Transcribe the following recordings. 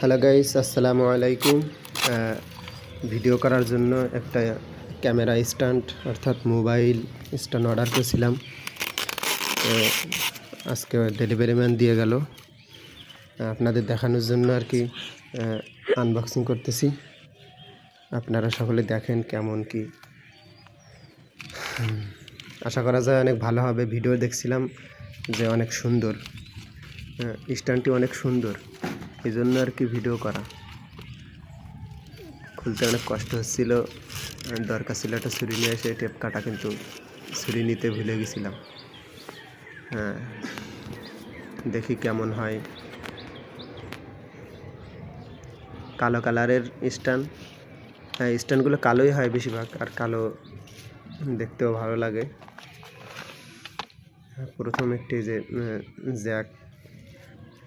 Hello guys, আসসালামু আলাইকুম। Video করার জন্য একটা ক্যামেরা স্ট্যান্ড অর্থাৎ মোবাইল স্ট্যান্ড অর্ডার করেছিলাম। আজকে ডেলিভারি ম্যান দিয়ে গেল। আপনাদের দেখানোর জন্য আর কি আনবক্সিং করতেছি। আপনারা সকলে দেখেন কেমন কি। আশা করা যায় অনেক ভালো হবে। ভিডিও দেখছিলাম যে অনেক সুন্দর, স্ট্যান্ডটি অনেক সুন্দর, এই জন্য আর কি ভিডিও করা। খুলতে অনেক কষ্ট হচ্ছিল, দরকার ছিল একটা ছুরি নিয়ে এসে টেপ কাটা, কিন্তু ছুরি নিতে ভুলে গেছিলাম। দেখি কেমন হয়। কালো কালারের স্ট্যান্ড, স্ট্যান্ডগুলো কালোই হয় বেশিরভাগ, আর কালো দেখতেও ভালো লাগে। প্রথম একটি যে জ্যাক,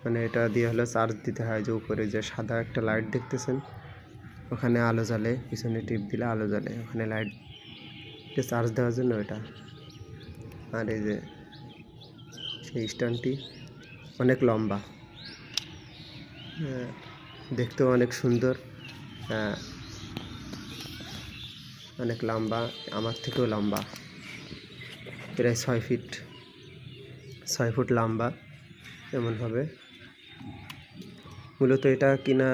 মানে এটা দিয়ে হলো চার্জ দিতে হয়। যে উপরে যে সাদা একটা লাইট দেখতেছেন, ওখানে আলো জ্বলে, পিছনে টিপ দিলে আলো জ্বলে, ওখানে লাইটে চার্জ দেওয়ার জন্য এটা। আর এই যে সেই স্ট্যান্ডটি অনেক লম্বা, দেখতেও অনেক সুন্দর, অনেক লম্বা, আমার থেকেও লম্বা, প্রায় 6 ফুট লম্বা এমন হবে। মূলত এটা কিনা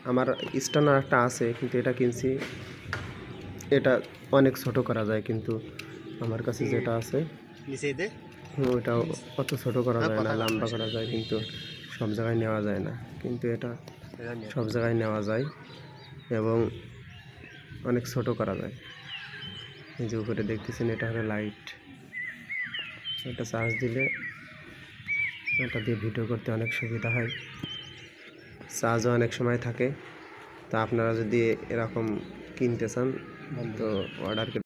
আমার স্ট্যান্ড একটা আছে, কিন্তু এটা কিনছি, এটা অনেক ছোট করা যায়, কিন্তু আমার কাছে যেটা আছে ওটা অত ছোট করা যায় না, লম্বা করা যায়, কিন্তু সব জায়গায় নেওয়া যায় না। কিন্তু এটা সব জায়গায় নেওয়া যায় এবং অনেক ছোট করা যায়। এই যে উপরে দেখতেছেন, এটা হলো লাইট। এটা চার্জ দিলে এটা দিয়ে ভিডিও করতে অনেক সুবিধা হয়, চার্জও অনেক সময় থাকে। তো আপনারা যদি এরকম কিনতে চান তো অর্ডার